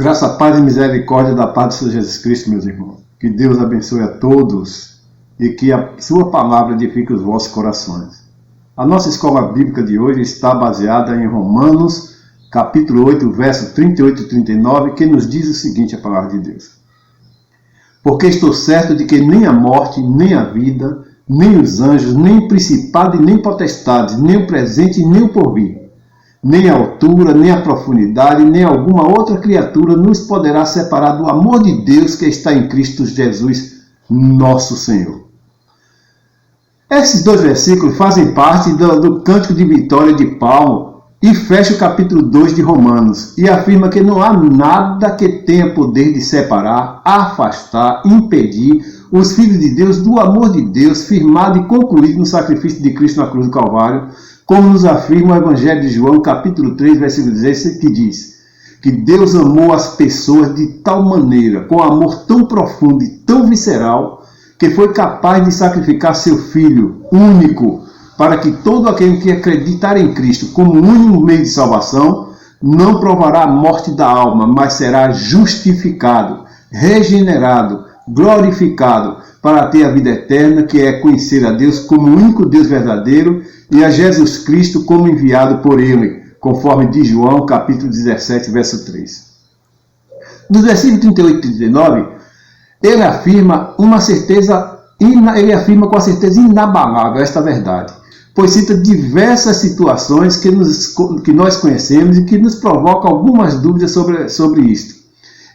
Graça, paz e misericórdia da paz do Senhor Jesus Cristo, meus irmãos. Que Deus abençoe a todos e que a sua palavra edifique os vossos corações. A nossa escola bíblica de hoje está baseada em Romanos, capítulo 8, verso 38 e 39, que nos diz o seguinte, a palavra de Deus. Porque estou certo de que nem a morte, nem a vida, nem os anjos, nem o principado e nem potestades, nem o presente, nem o porvir, nem a altura, nem a profundidade, nem alguma outra criatura nos poderá separar do amor de Deus que está em Cristo Jesus, nosso Senhor. Esses dois versículos fazem parte do cântico de vitória de Paulo e fecha o capítulo 2 de Romanos e afirma que não há nada que tenha poder de separar, afastar, impedir os filhos de Deus do amor de Deus firmado e concluído no sacrifício de Cristo na cruz do Calvário, como nos afirma o Evangelho de João, capítulo 3, versículo 16, que diz que Deus amou as pessoas de tal maneira, com amor tão profundo e tão visceral, que foi capaz de sacrificar seu Filho único, para que todo aquele que acreditar em Cristo como único meio de salvação, não provará a morte da alma, mas será justificado, regenerado, glorificado, para ter a vida eterna, que é conhecer a Deus como o único Deus verdadeiro e a Jesus Cristo como enviado por Ele, conforme diz João, capítulo 17, verso 3. Nos versículos 38 e 39, ele afirma com a certeza inabalável esta verdade, pois cita diversas situações que nós conhecemos e que nos provocam algumas dúvidas sobre isto.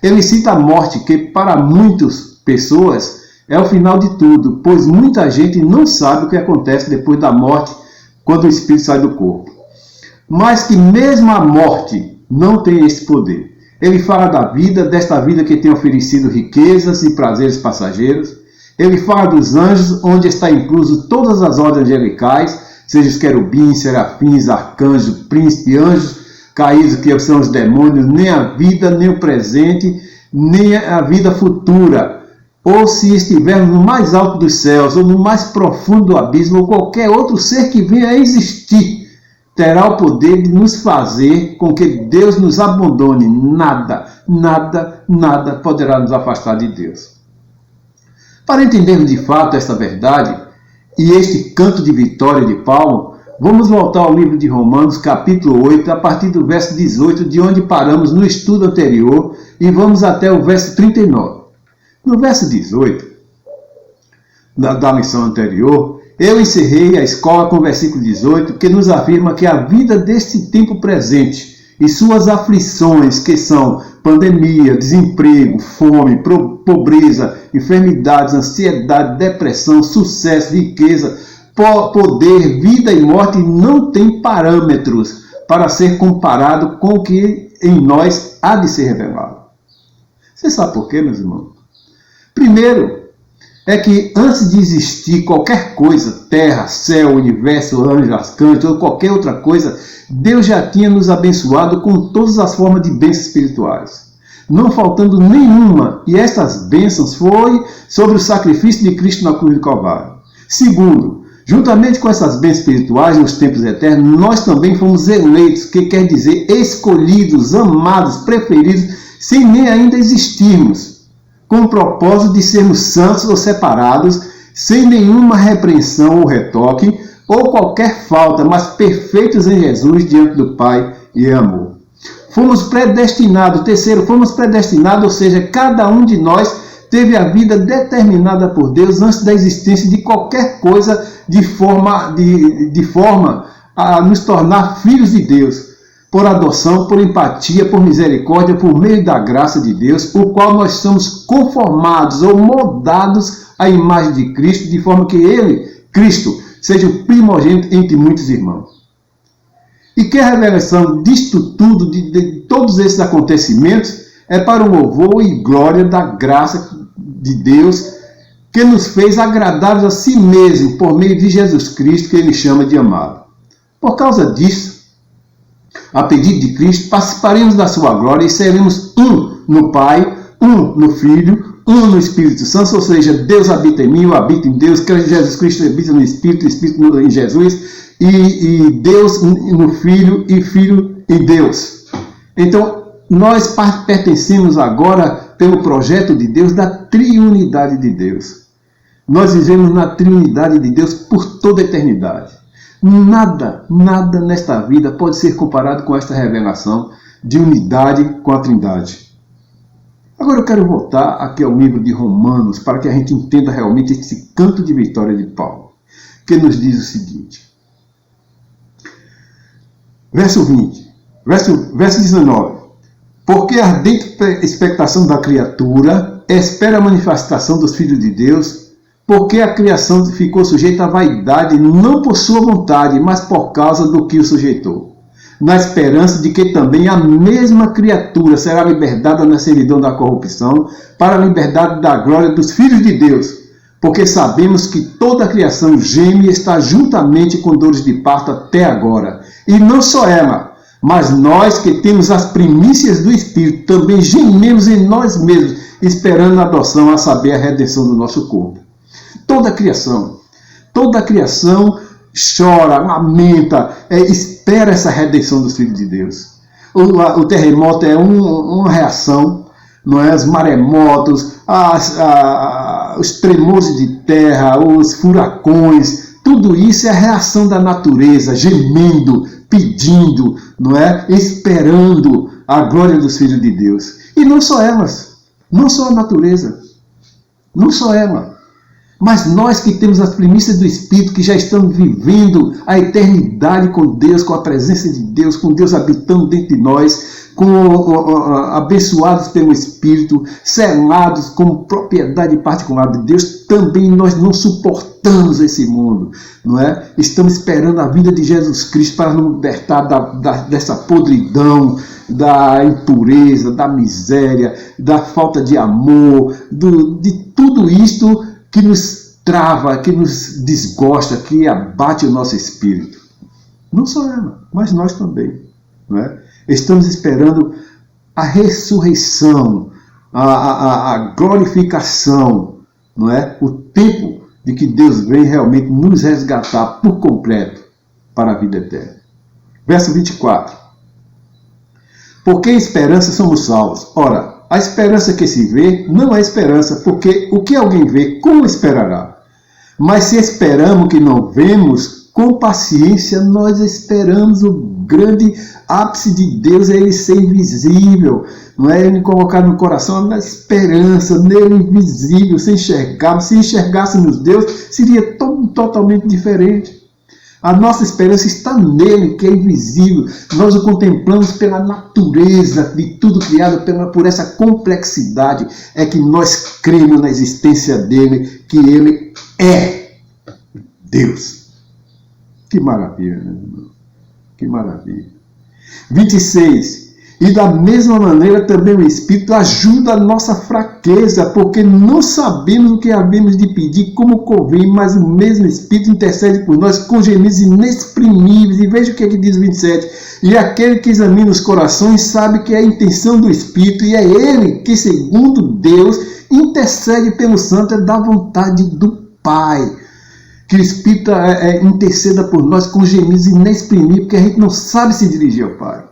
Ele cita a morte, que para muitas pessoas é o final de tudo, pois muita gente não sabe o que acontece depois da morte, quando o espírito sai do corpo. Mas que mesmo a morte não tem esse poder. Ele fala da vida, desta vida que tem oferecido riquezas e prazeres passageiros. Ele fala dos anjos, onde está incluso todas as ordens angelicais, seja os querubins, serafins, arcanjos, príncipes, anjos caídos, que são os demônios, nem a vida, nem o presente, nem a vida futura. Ou se estivermos no mais alto dos céus, ou no mais profundo do abismo, ou qualquer outro ser que venha a existir, terá o poder de nos fazer com que Deus nos abandone. Nada, nada, nada poderá nos afastar de Deus. Para entendermos de fato esta verdade, e este canto de vitória de Paulo, vamos voltar ao livro de Romanos, capítulo 8, a partir do verso 18, de onde paramos no estudo anterior, e vamos até o verso 39. No verso 18 da lição anterior, eu encerrei a escola com o versículo 18, que nos afirma que a vida deste tempo presente e suas aflições, que são pandemia, desemprego, fome, pobreza, enfermidades, ansiedade, depressão, sucesso, riqueza, poder, vida e morte, não tem parâmetros para ser comparado com o que em nós há de ser revelado. Você sabe por quê, meus irmãos? Primeiro, é que antes de existir qualquer coisa, terra, céu, universo, anjo, arcanjo ou qualquer outra coisa, Deus já tinha nos abençoado com todas as formas de bênçãos espirituais, não faltando nenhuma, e estas bênçãos foi sobre o sacrifício de Cristo na cruz do Calvário. Segundo, juntamente com essas bênçãos espirituais nos tempos eternos, nós também fomos eleitos, que quer dizer escolhidos, amados, preferidos, sem nem ainda existirmos, com o propósito de sermos santos ou separados, sem nenhuma repreensão ou retoque, ou qualquer falta, mas perfeitos em Jesus diante do Pai e em amor. Fomos predestinados, terceiro, fomos predestinados, ou seja, cada um de nós teve a vida determinada por Deus antes da existência de qualquer coisa de forma a nos tornar filhos de Deus, por adoção, por empatia, por misericórdia, por meio da graça de Deus, o qual nós somos conformados ou moldados à imagem de Cristo, de forma que Ele, Cristo, seja o primogênito entre muitos irmãos. E que a revelação disto tudo, de todos esses acontecimentos, é para o louvor e glória da graça de Deus, que nos fez agradáveis a si mesmo, por meio de Jesus Cristo, que Ele chama de amado. Por causa disso, a pedido de Cristo, participaremos da sua glória e seremos um no Pai, um no Filho, um no Espírito Santo, ou seja, Deus habita em mim, eu habito em Deus, que Jesus Cristo habita no Espírito, o Espírito em Jesus, e Deus no Filho e Filho em Deus. Então, nós pertencemos agora, pelo projeto de Deus, da triunidade de Deus. Nós vivemos na triunidade de Deus por toda a eternidade. Nada nesta vida pode ser comparado com esta revelação de unidade com a Trindade. Agora eu quero voltar aqui ao livro de Romanos para que a gente entenda realmente esse canto de vitória de Paulo, que nos diz o seguinte. Verso 19. Porque a ardente expectação da criatura espera a manifestação dos filhos de Deus, porque a criação ficou sujeita à vaidade, não por sua vontade, mas por causa do que o sujeitou, na esperança de que também a mesma criatura será libertada na servidão da corrupção, para a liberdade da glória dos filhos de Deus. Porque sabemos que toda a criação geme e está juntamente com dores de parto até agora. E não só ela, mas nós que temos as primícias do Espírito, também gememos em nós mesmos, esperando a adoção, a saber, a redenção do nosso corpo. Toda a criação chora, lamenta, espera essa redenção dos filhos de Deus. O terremoto é uma reação, não é? Os maremotos, os tremores de terra, os furacões, tudo isso é a reação da natureza, gemendo, pedindo, não é? Esperando a glória dos filhos de Deus. E não só elas, não só a natureza, não só ela, mas nós que temos as primícias do Espírito, que já estamos vivendo a eternidade com Deus, com a presença de Deus, com Deus habitando dentro de nós, abençoados pelo Espírito, selados com propriedade particular de Deus, também nós não suportamos esse mundo, não é? Estamos esperando a vinda de Jesus Cristo para nos libertar dessa podridão, da impureza, da miséria, da falta de amor, de tudo isto que nos trava, que nos desgosta, que abate o nosso espírito. Não só ela, mas nós também, não é? Estamos esperando a ressurreição, a glorificação, não é? O tempo de que Deus vem realmente nos resgatar por completo para a vida eterna. Verso 24. Porque em esperança somos salvos. Ora, a esperança que se vê não é esperança, porque o que alguém vê, como esperará? Mas se esperamos que não vemos, com paciência nós esperamos o grande ápice de Deus, é Ele ser invisível, não é? Ele colocar no coração a esperança nele invisível, sem enxergar. Se enxergássemos Deus, seria totalmente diferente. A nossa esperança está nele, que é invisível. Nós o contemplamos pela natureza de tudo criado, por essa complexidade. É que nós cremos na existência dele, que ele é Deus. Que maravilha, meu irmão. Que maravilha. 26. E da mesma maneira também o Espírito ajuda a nossa fraqueza, porque não sabemos o que havemos de pedir como convém, mas o mesmo Espírito intercede por nós com gemidos inexprimíveis. E veja o que é que diz o 27. E aquele que examina os corações sabe que é a intenção do Espírito, e é ele que, segundo Deus, intercede pelo santo, é da vontade do Pai. Que o Espírito interceda por nós com gemidos inexprimíveis, porque a gente não sabe se dirigir ao Pai.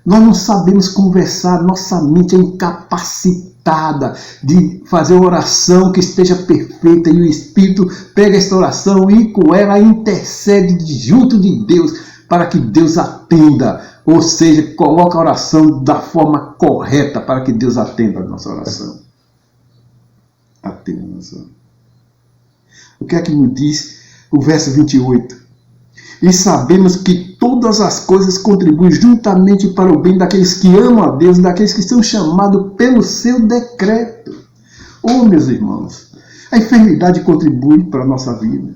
Nós não sabemos conversar, nossa mente é incapacitada de fazer uma oração que esteja perfeita, e o Espírito pega esta oração e com ela intercede junto de Deus para que Deus atenda, ou seja, coloca a oração da forma correta para que Deus atenda a nossa oração. Atenda a nossa oração. O que é que nos diz o verso 28? E sabemos que todas as coisas contribuem juntamente para o bem daqueles que amam a Deus, daqueles que são chamados pelo seu decreto. Oh, meus irmãos, a enfermidade contribui para a nossa vida.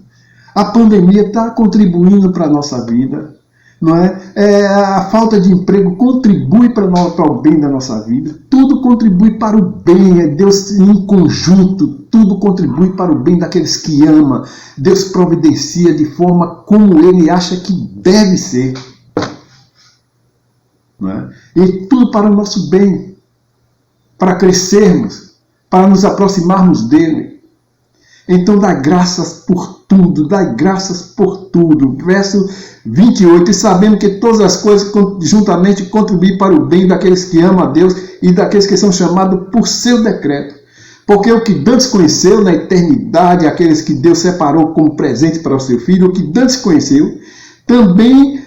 A pandemia está contribuindo para a nossa vida. Não é? A falta de emprego contribui para o bem da nossa vida. Tudo contribui para o bem. É Deus em conjunto. Tudo contribui para o bem daqueles que ama. Deus providencia de forma como Ele acha que deve ser. Não é? E tudo para o nosso bem. Para crescermos. Para nos aproximarmos dEle. Então dá graças por tudo, dai graças por tudo. Verso 28, e sabendo que todas as coisas juntamente contribuem para o bem daqueles que amam a Deus e daqueles que são chamados por seu decreto. Porque o que Dantes conheceu na eternidade, aqueles que Deus separou como presente para o seu Filho, o que Dantes conheceu, também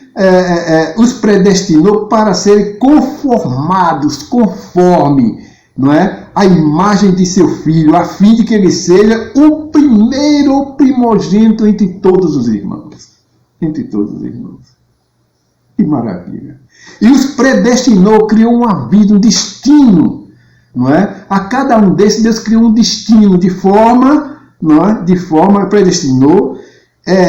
os predestinou para serem conformados, conforme, não é, a imagem de seu Filho, a fim de que ele seja o primeiro primogênito entre todos os irmãos. Entre todos os irmãos. Que maravilha. E os predestinou, criou uma vida, um destino. Não é? A cada um desses, Deus criou um destino de forma, não é? De forma, predestinou,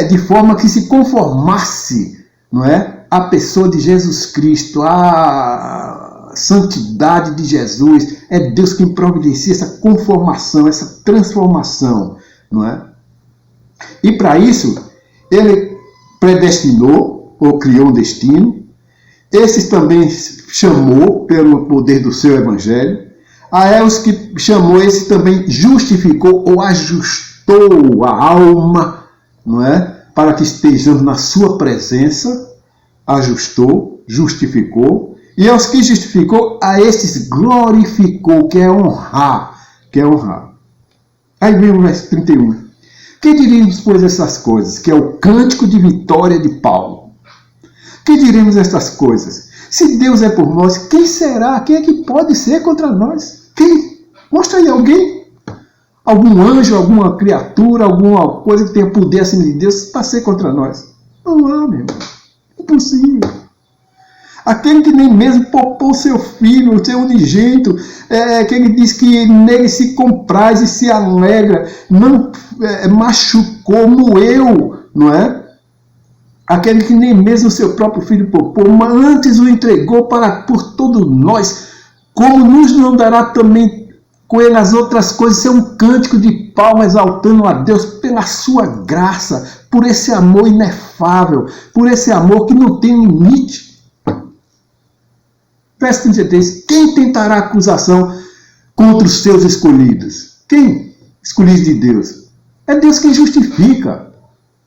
de forma que se conformasse, não é? A pessoa de Jesus Cristo, a santidade de Jesus. É Deus quem providencia essa conformação, essa transformação, não é? E para isso, ele predestinou, ou criou um destino. Esses também chamou pelo poder do seu evangelho. A os que chamou, esse também justificou ou ajustou a alma, não é? Para que estejamos na sua presença. Ajustou, justificou. E aos que justificou, a estes glorificou, que é honrar. Que é honrar. Aí vem o verso 31. Que diríamos, pois, essas coisas? Que é o cântico de vitória de Paulo. Que diríamos estas coisas? Se Deus é por nós, quem será? Quem é que pode ser contra nós? Quem? Mostra aí alguém. Algum anjo, alguma criatura, alguma coisa que tenha poder acima de Deus para ser contra nós. Não há, meu irmão. Impossível. Aquele que nem mesmo poupou seu filho, o seu unigênito, aquele que diz que nele se compraz e se alegra, não machucou, moeu, não é? Aquele que nem mesmo seu próprio filho poupou, mas antes o entregou por todos nós, como nos não dará também com ele as outras coisas. Isso é um cântico de palmas exaltando a Deus pela sua graça, por esse amor inefável, por esse amor que não tem limite. Verso 33, quem tentará acusação contra os seus escolhidos? Quem? Escolhidos de Deus. É Deus quem justifica.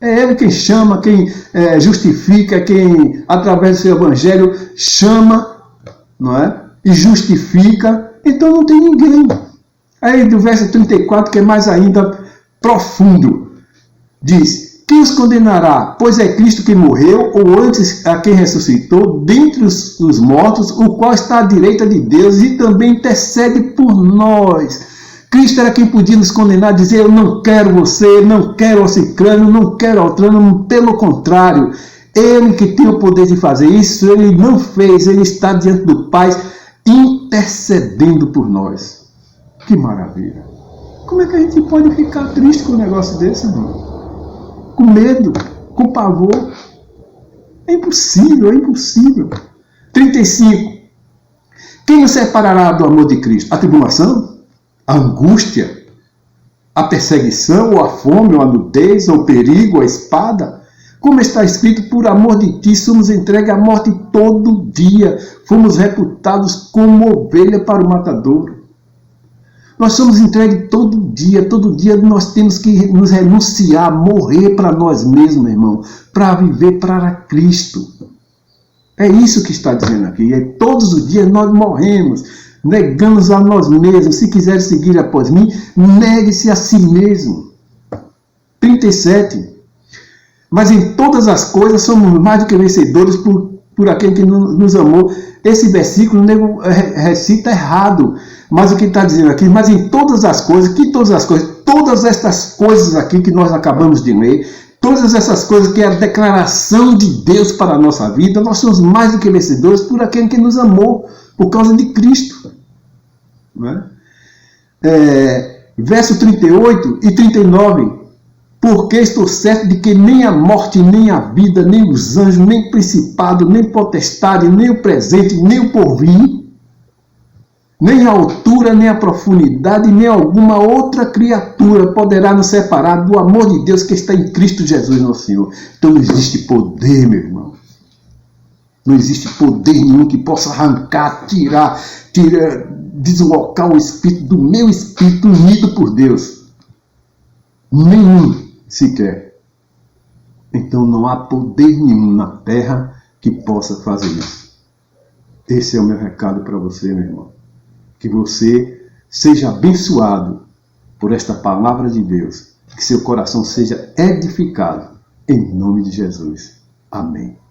É Ele quem chama, quem justifica, quem, através do seu evangelho, chama, não é? E justifica. Então não tem ninguém. Aí do verso 34, que é mais ainda profundo, diz: quem os condenará? Pois é Cristo que morreu, ou antes a quem ressuscitou, dentre os mortos, o qual está à direita de Deus e também intercede por nós. Cristo era quem podia nos condenar, dizer: eu não quero você, não quero o ciclano, não quero o altrano. Pelo contrário, Ele que tem o poder de fazer isso, Ele não fez, Ele está diante do Pai intercedendo por nós. Que maravilha! Como é que a gente pode ficar triste com um negócio desse, irmão? Com medo, com pavor? É impossível, é impossível. 35. Quem nos separará do amor de Cristo? A tribulação? A angústia? A perseguição? Ou a fome? Ou a nudez? Ou o perigo? Ou a espada? Como está escrito: por amor de ti somos entregues à morte todo dia. Fomos reputados como ovelha para o matadouro. Nós somos entregues todo dia nós temos que nos renunciar, morrer para nós mesmos, irmão, para viver para Cristo. É isso que está dizendo aqui. Todos os dias nós morremos, negamos a nós mesmos. Se quiser seguir após mim, negue-se a si mesmo. 37. Mas em todas as coisas somos mais do que vencedores por aquele que nos amou. Esse versículo o nego recita errado. Mas o que está dizendo aqui? Mas em todas as coisas, todas estas coisas aqui que nós acabamos de ler, todas essas coisas que é a declaração de Deus para a nossa vida, nós somos mais do que vencedores por aquele que nos amou, por causa de Cristo. Não é? Verso 38 e 39. Porque estou certo de que nem a morte, nem a vida, nem os anjos, nem o principado, nem potestade, nem o presente, nem o porvir, nem a altura, nem a profundidade, nem alguma outra criatura poderá nos separar do amor de Deus que está em Cristo Jesus, nosso Senhor. Então não existe poder, meu irmão. Não existe poder nenhum que possa arrancar, tirar, deslocar o espírito do meu espírito unido por Deus. Nenhum sequer. então não há poder nenhum na terra que possa fazer isso. Esse é o meu recado para você, meu irmão. Que você seja abençoado por esta palavra de Deus. Que seu coração seja edificado. Em nome de Jesus. Amém.